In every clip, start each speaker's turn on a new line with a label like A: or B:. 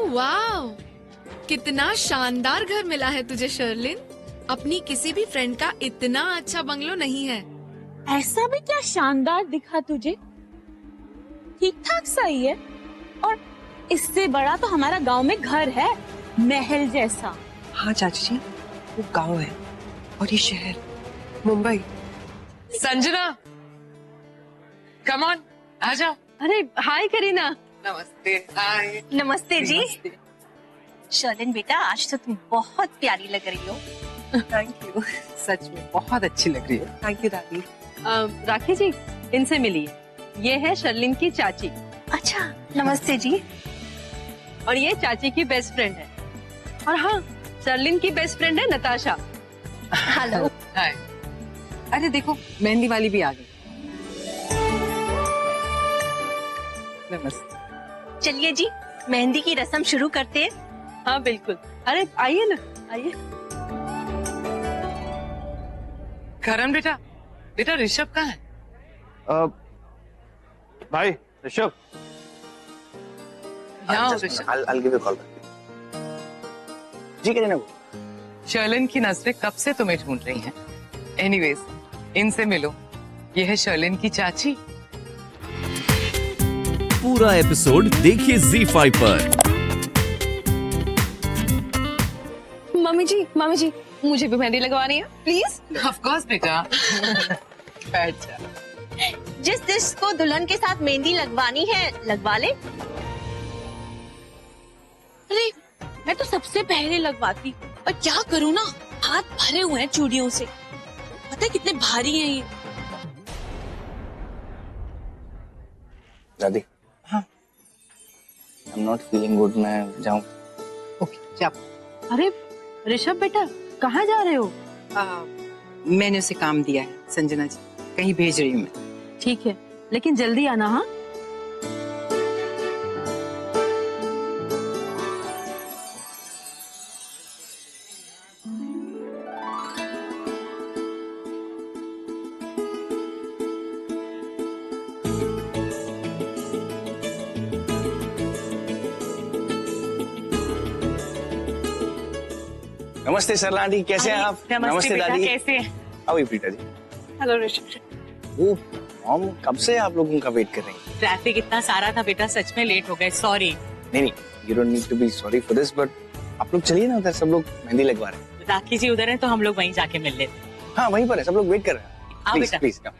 A: ओह वाह, कितना शानदार घर मिला है तुझे शर्लिन। अपनी किसी भी फ्रेंड का इतना अच्छा बंगलो नहीं है।
B: ऐसा भी क्या शानदार दिखा तुझे? ठीक ठाक सही है। और इससे बड़ा तो हमारा गांव में घर है, महल जैसा।
C: हाँ चाची जी, वो गांव है और ये शहर मुंबई।
D: संजना, कम ऑन, आ जाओ।
B: अरे हाय करीना।
D: नमस्ते। हाय।
B: नमस्ते जी। शर्लिन बेटा, आज तो तुम बहुत प्यारी लग रही हो।
C: थैंक यू, सच में बहुत अच्छी लग रही है। थैंक यू दादी।
E: राखी जी, इनसे मिलिए। ये है शर्लिन की चाची
B: अच्छा, नमस्ते जी।
E: और ये चाची की बेस्ट फ्रेंड है। और हाँ, शर्लिन की बेस्ट फ्रेंड है नताशा।
B: हेलो।
D: हाय।
C: अरे देखो, मेहंदी वाली भी आ गई। नमस्ते।
B: चलिए जी, मेहंदी की रस्म शुरू करते हैं।
E: हाँ बिल्कुल। अरे आइए ना, आइए।
D: करण बेटा, बेटा ऋषभ कहाँ है?
F: भाई ऋषभ,
D: यहाँ हो Rishabh.
F: I'll give you a call back. जी करीना वो।
D: शर्लिन की नजरें कब से तुम्हें ढूंढ रही हैं। एनीवेज, इनसे मिलो। ये है शर्लिन की चाची।
G: पूरा एपिसोड देखिए ZEE5 पर।
E: मम्मी जी, मुझे भी मेहंदी लगवानी है, प्लीज।
D: ऑफ कोर्स बेटा। बैठ जा।
B: जिसको दुल्हन के साथ मेहंदी लगवानी है लगवा ले। अरे मैं तो सबसे पहले लगवाती, पर क्या करूँ ना, हाथ भरे हुए हैं चूड़ियों से। पता है कितने भारी हैं ये।
F: दादी।
C: हाँ।
F: I'm not feeling good, मैं जाऊँ?
C: ओके, जाओ।
E: अरे ऋषभ बेटा, कहाँ जा रहे हो?
C: मैंने उसे काम दिया है संजना जी, कहीं भेज रही हूँ मैं।
E: ठीक है, लेकिन जल्दी आना। हाँ
F: नमस्ते सरला आंटी, कैसे हैं आप?
B: नमस्ते बेटा,
F: दादी।
B: कैसे हैं?
F: आओ प्रीता जी।
B: हेलो ऋषभ।
F: वो मॉम कब से आप लोगों का वेट कर रही हैं?
B: ट्रैफिक इतना सारा था बेटा, सच में लेट हो गए, सॉरी।
F: नहीं, you don't need to be sorry for this, but आप लोग चलिए ना, उधर सब लोग मेहंदी लगवा रहे हैं।
B: राखी जी उधर है तो हम लोग वहीं जाके मिल लेते हैं।
F: हाँ वहीं पर है, सब लोग वेट कर रहे हैं।
B: आओ
F: प्लीज
B: बेटा।
F: Please come.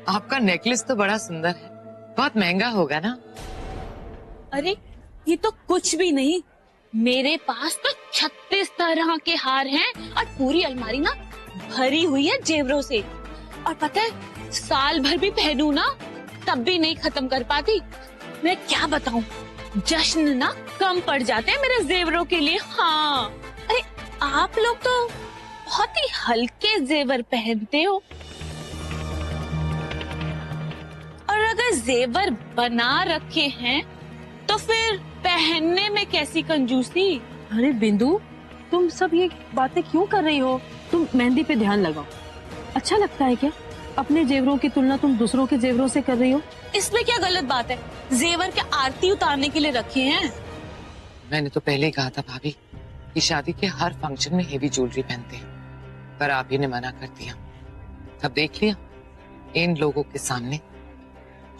D: आपका नेकलेस तो बड़ा सुंदर है, बहुत महंगा होगा ना?
B: अरे ये तो कुछ भी नहीं, मेरे पास तो 36 तरह के हार हैं और पूरी अलमारी ना भरी हुई है जेवरों से। और पता है, साल भर भी पहनूं ना तब भी नहीं खत्म कर पाती। मैं क्या बताऊं, जश्न ना कम पड़ जाते हैं मेरे जेवरों के लिए। हाँ, अरे आप लोग तो बहुत ही हल्के जेवर पहनते हो, और अगर जेवर बना रखे हैं तो फिर पहनने में कैसी कंजूसी।
E: अरे बिंदु, तुम सब ये बातें क्यों कर रही हो? तुम मेहंदी पे ध्यान लगाओ। अच्छा लगता है क्या? अपने जेवरों की तुलना तुम दूसरों के जेवरों से कर रही हो।
B: इसमें क्या गलत बात है? जेवर क्या आरती उतारने के लिए रखे हैं?
D: मैंने तो पहले ही कहा था भाभी कि शादी के हर फंक्शन में हेवी ज्वेलरी पहनते हैं, पर आप ही ने मना कर दिया। अब देख लिया, इन लोगों के सामने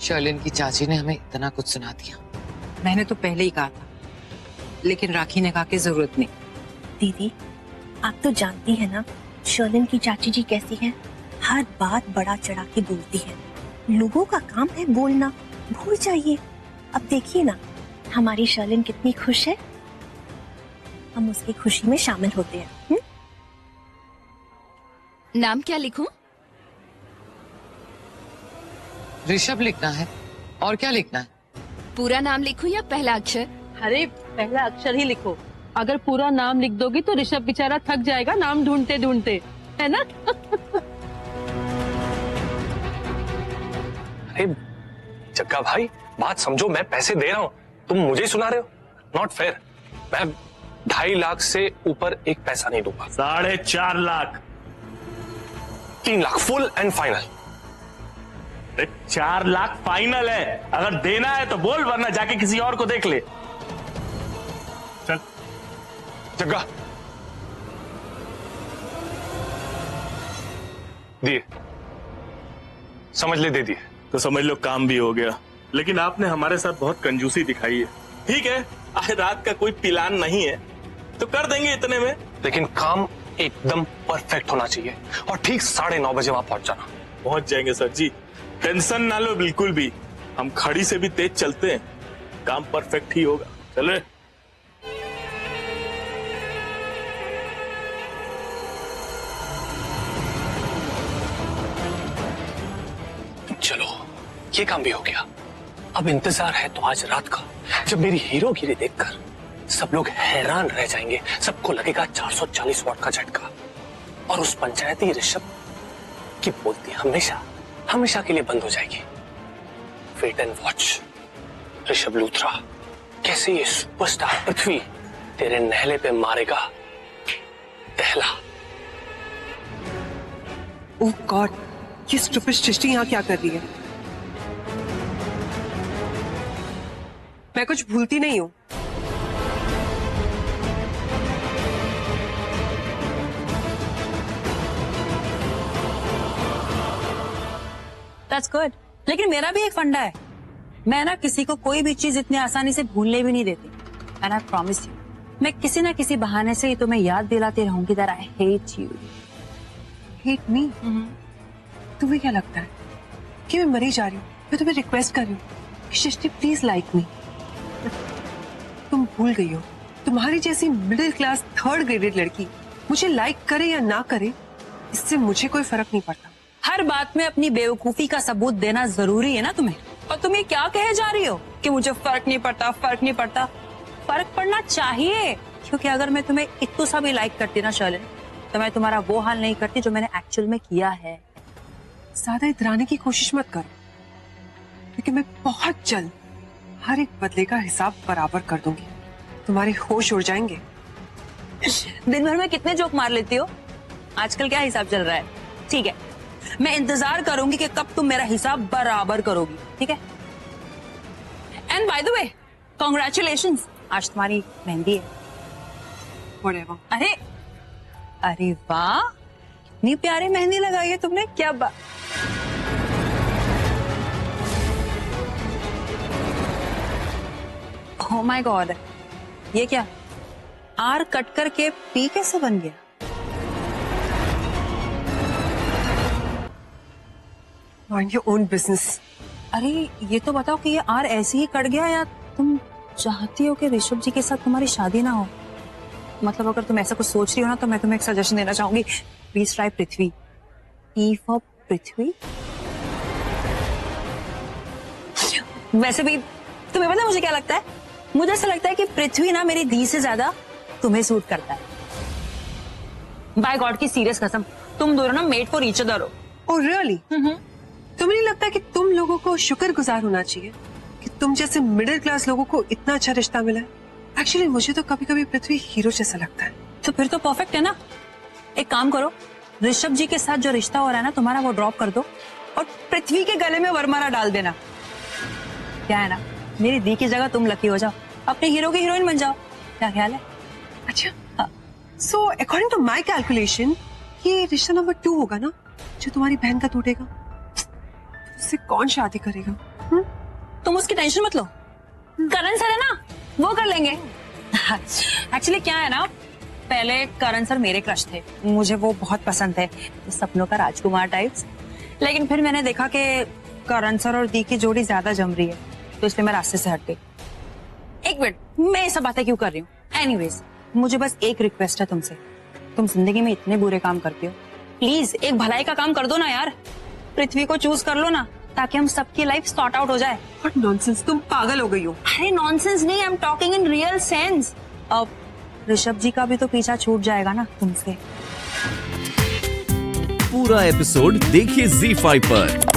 D: शर्लिन की चाची ने हमें इतना कुछ सुना दिया।
C: मैंने तो पहले ही कहा था, लेकिन राखी ने कहा कि जरूरत नहीं।
H: दीदी, आप तो जानती हैं ना शर्लिन की चाची जी कैसी हैं। हर बात बड़ा चढ़ा के बोलती है। लोगों का काम है बोलना, भूल जाइए। अब देखिए ना, हमारी शर्लिन कितनी खुश है, हम उसकी खुशी में शामिल होते हैं।
A: नाम क्या लिखूं?
D: ऋषभ लिखना है, और क्या लिखना है?
A: पूरा नाम लिखूं या पहला अक्षर?
E: अरे पहला अक्षर ही लिखो। अगर पूरा नाम लिख दोगी तो ऋषभ बेचारा थक जाएगा नाम ढूंढते ढूंढते, है ना?
I: अरे जग्गा भाई, बात समझो, मैं पैसे दे रहा हूं, तुम मुझे ही सुना रहे हो? Not fair. मैं 2.5 लाख से ऊपर एक पैसा नहीं दूंगा।
J: 4.5 lakh.
I: 3 lakh full and final.
J: 4 lakh final है। अगर देना है तो बोल, वरना जाके किसी और को देख ले। चल
I: जग्गा, दिए, समझ ले, दे दिए।
J: तो समझ लो काम भी हो गया। लेकिन आपने हमारे साथ बहुत कंजूसी दिखाई है। ठीक है, आज रात का कोई प्लान नहीं है तो कर देंगे इतने में,
I: लेकिन काम एकदम परफेक्ट होना चाहिए और ठीक 9:30 बजे वहां पहुंच जाना।
J: पहुंच जाएंगे सर जी, टेंशन ना लो बिल्कुल भी। हम खड़ी से भी तेज चलते हैं, काम परफेक्ट ही होगा। चले।
I: चलो, ये काम भी हो गया। अब इंतजार है तो आज रात का, जब मेरी हीरोगिरी देखकर सब लोग हैरान रह जाएंगे। सबको लगेगा 440 वॉट का झटका, और उस पंचायती ऋषभ की बोलती हमेशा हमेशा के लिए बंद हो जाएगी। Wait and watch, Rishabh Luthra कैसे ये सुपरस्टार पृथ्वी तेरे नहले पे मारेगा दहला।
C: ओह गॉड, ये स्टूपिड सृष्टि यहाँ क्या कर रही है? मैं कुछ भूलती नहीं हूँ।
E: That's good. लेकिन मेरा भी एक फंडा है, मैं ना किसी को कोई भी चीज इतनी आसानी से भूलने भी नहीं देती। And I promise you, मैं किसी ना किसी बहाने से ही तुम्हें याद दिलाती रहूंगी that I hate you.
C: Hate me? तुम्हें क्या लगता है कि मैं मरी जा रही हूँ? मैं तुम्हें रिक्वेस्ट कर रही हूँ कि सृष्टि प्लीज लाइक मी। तुम भूल गई हो, तुम्हारी जैसी मिडिल क्लास 3rd ग्रेडेड लड़की मुझे लाइक करे या ना करे, इससे मुझे कोई फर्क नहीं पड़ता।
E: हर बात में अपनी बेवकूफी का सबूत देना जरूरी है ना तुम्हें? और तुम ये क्या कहे जा रही हो कि मुझे फर्क नहीं पड़ता, फर्क नहीं पड़ता? फर्क पड़ना चाहिए, क्योंकि अगर मैं तुम्हें इतना सा भी लाइक करती ना शर्लिन, तो मैं तुम्हारा वो हाल नहीं करती जो मैंने एक्चुअल में किया है।
C: ज्यादा इतराने की कोशिश मत करो, क्योंकि मैं बहुत जल्द हर एक बदले का हिसाब बराबर कर दूंगी। तुम्हारे होश उड़ जाएंगे।
E: दिन भर में कितने जोक मार लेती हो? आजकल क्या हिसाब चल रहा है? ठीक है, मैं इंतजार करूंगी कि कब तुम मेरा हिसाब बराबर करोगी। ठीक है? And by the way, congratulations, आज तुम्हारी मेहंदी है।
C: Whatever.
E: अरे अरे वाह, कितनी प्यारी मेहंदी लगाई है तुमने। क्या बात। ओह माय गॉड, ये क्या? आर कट करके पी कैसे बन गया?
C: Mind your own business.
E: अरे ये तो बताओ कि ये आर ऐसे ही कट गया या तुम चाहती हो कि ऋषभ जी के साथ तुम्हारी शादी ना हो? मतलब अगर तुम ऐसा कुछ सोच रही हो ना, तो मैं तुम्हें एक सजेशन देना चाहूंगी। Please try Prithvi. P for Prithvi. वैसे भी तुम्हें पता है मुझे क्या लगता है? मुझे ऐसा लगता है कि पृथ्वी ना मेरी दी से ज्यादा तुम्हें सूट करता है। बाय गॉड की सीरियस कसम, तुम दोनों ना मेड फॉर ईच अदर हो।
C: Oh really? तुम्हें नहीं लगता कि तुम लोगों को शुक्रगुजार होना चाहिए कि तुम जैसे मिडिल क्लास लोगों को इतना अच्छा रिश्ता मिला है? एक्चुअली मुझे तो कभी कभी पृथ्वी हीरो जैसा लगता है।
E: तो फिर तो परफेक्ट है ना। एक काम करो, ऋषभ जी के साथ जो रिश्ता हो रहा है ना तुम्हारा, वो ड्रॉप कर दो और पृथ्वी के गले में वरमाला डाल देना। क्या है ना, मेरी दी की जगह तुम लकी हो जाओ, अपने हीरो की हीरोइन बन जाओ। क्या ख्याल है?
C: अच्छा, so according to my calculation ये रिश्ता नंबर 2 होगा ना, जो तुम्हारी बहन का टूटेगा। उससे कौन शादी करेगा?
E: तुम उसकी टेंशन मत लो, करण सर है ना, वो कर लेंगे। एक्चुअली क्या है ना, पहले करण सर मेरे क्रश थे, मुझे वो बहुत पसंद थे, सपनों का राजकुमार टाइप्स। लेकिन फिर मैंने देखा कि करण सर और दी की जोड़ी ज्यादा जम रही है, तो इसलिए मैं रास्ते से हट गई। एक मिनट, मैं ये सब बातें क्यों कर रही हूँ? एनीवेज, मुझे बस एक रिक्वेस्ट है तुमसे। तुम जिंदगी में इतने बुरे काम करती हो, प्लीज एक भलाई का काम कर दो ना यार। पृथ्वी को चूज कर लो ना, ताकि हम सबकी लाइफ सॉर्ट आउट हो जाए।
C: What nonsense, तुम पागल हो गई हो।
E: अरे नॉनसेंस नहीं, I am talking in real sense. अब ऋषभ जी का भी तो पीछा छूट जाएगा ना तुमसे।
G: पूरा एपिसोड देखिए ZEE5 पर।